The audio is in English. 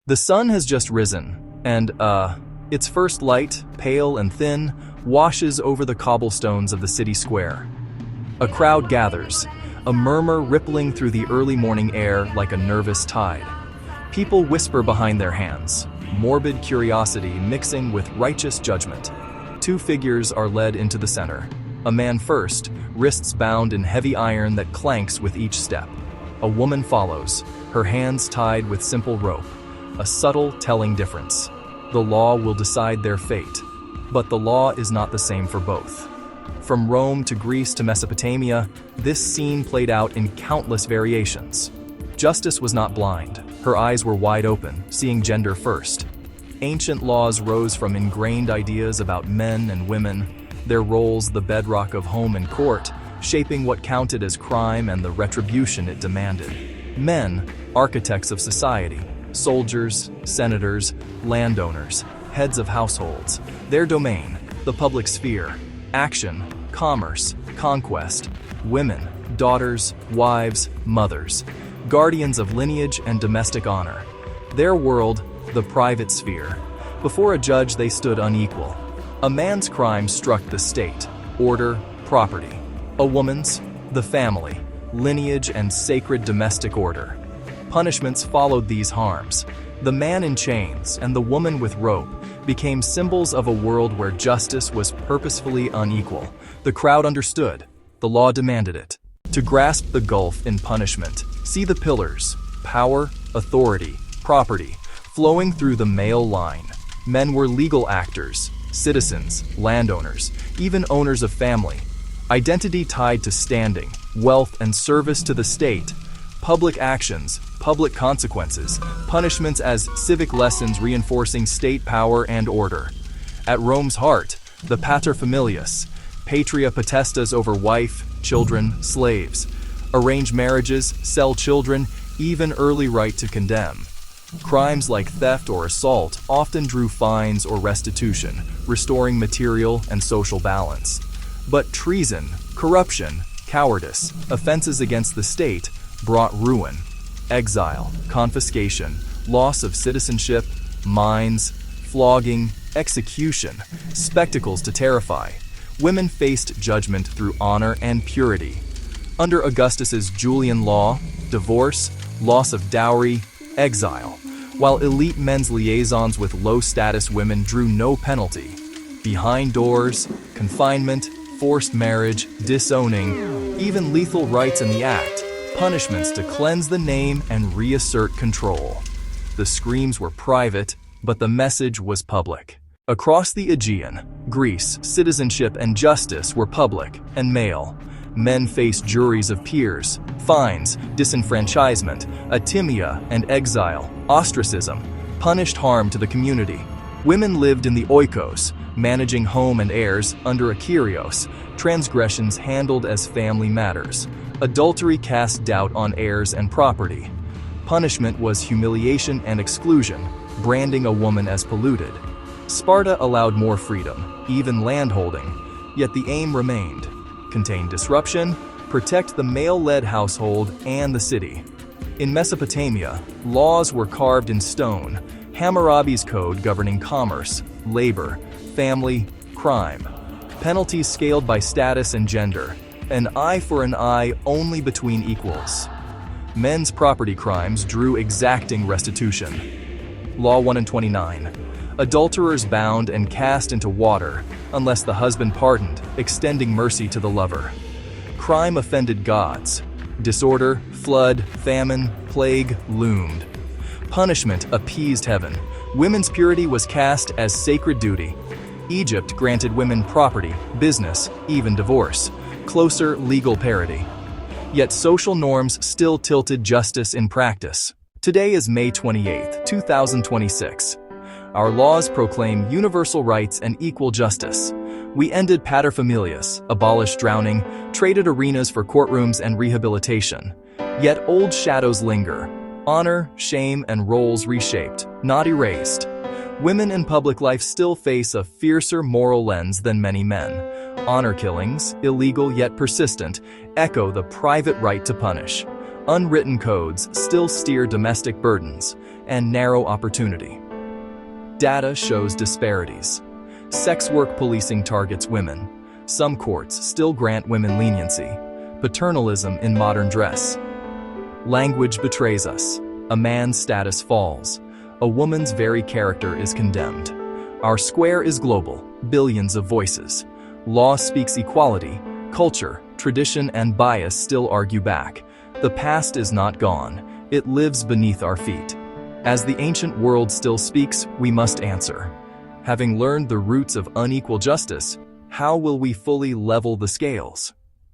The sun has just risen, and, its first light, pale and thin, washes over the cobblestones of the city square. A crowd gathers, a murmur rippling through the early morning air like a nervous tide. People whisper behind their hands, morbid curiosity mixing with righteous judgment. Two figures are led into the center. A man first, wrists bound in heavy iron that clanks with each step. A woman follows, her hands tied with simple rope, a subtle telling difference. The law will decide their fate, but the law is not the same for both. From Rome to Greece to Mesopotamia, this scene played out in countless variations. Justice was not blind. Her eyes were wide open, seeing gender first. Ancient laws rose from ingrained ideas about men and women, their roles the bedrock of home and court, shaping what counted as crime and the retribution it demanded. Men, architects of society, soldiers, senators, landowners, heads of households, their domain, the public sphere, action, commerce, conquest, women, daughters, wives, mothers, guardians of lineage and domestic honor. Their world, the private sphere. Before a judge they stood unequal. A man's crime struck the state, order, property. A woman's, the family, lineage and sacred domestic order. Punishments followed these harms. The man in chains and the woman with rope became symbols of a world where justice was purposefully unequal. The crowd understood. The law demanded it. To grasp the gulf in punishment, see the pillars: power, authority, property, flowing through the male line. Men were legal actors, citizens, landowners, even owners of family. Identity tied to standing, wealth, and service to the state. Public actions, public consequences, punishments as civic lessons reinforcing state power and order. At Rome's heart, the paterfamilias, patria potestas over wife, children, slaves. Arrange marriages, sell children, even early right to condemn. Crimes like theft or assault often drew fines or restitution, restoring material and social balance. But treason, corruption, cowardice, offenses against the state brought ruin, exile, confiscation, loss of citizenship, mines, flogging, execution, spectacles to terrify. Women faced judgment through honor and purity. Under Augustus's Julian law, divorce, loss of dowry, exile, while elite men's liaisons with low-status women drew no penalty. Behind doors, confinement, forced marriage, disowning, even lethal rights in the act, punishments to cleanse the name and reassert control. The screams were private, but the message was public. Across the Aegean, Greece, citizenship and justice were public and male. Men faced juries of peers, fines, disenfranchisement, atimia and exile, ostracism, punished harm to the community. Women lived in the oikos, managing home and heirs under a kyrios, transgressions handled as family matters. Adultery cast doubt on heirs and property. Punishment was humiliation and exclusion, branding a woman as polluted. Sparta allowed more freedom, even landholding, yet the aim remained: contain disruption, protect the male-led household and the city. In Mesopotamia, laws were carved in stone, Hammurabi's code governing commerce, labor, family, crime. Penalties scaled by status and gender. An eye for an eye only between equals. Men's property crimes drew exacting restitution. Law 1 and 29. Adulterers bound and cast into water, unless the husband pardoned, extending mercy to the lover. Crime offended gods. Disorder, flood, famine, plague loomed. Punishment appeased heaven. Women's purity was cast as sacred duty. Egypt granted women property, business, even divorce. Closer legal parity. Yet social norms still tilted justice in practice. Today is May 28, 2026. Our laws proclaim universal rights and equal justice. We ended paterfamilias, abolished drowning, traded arenas for courtrooms and rehabilitation. Yet old shadows linger. Honor, shame, and roles reshaped, not erased. Women in public life still face a fiercer moral lens than many men. Honor killings, illegal yet persistent, echo the private right to punish. Unwritten codes still steer domestic burdens, and narrow opportunity. Data shows disparities. Sex work policing targets women. Some courts still grant women leniency. Paternalism in modern dress. Language betrays us. A man's status falls. A woman's very character is condemned. Our square is global, billions of voices. Law speaks equality. Culture, tradition, and bias still argue back. The past is not gone. It lives beneath our feet. As the ancient world still speaks, we must answer. Having learned the roots of unequal justice, how will we fully level the scales?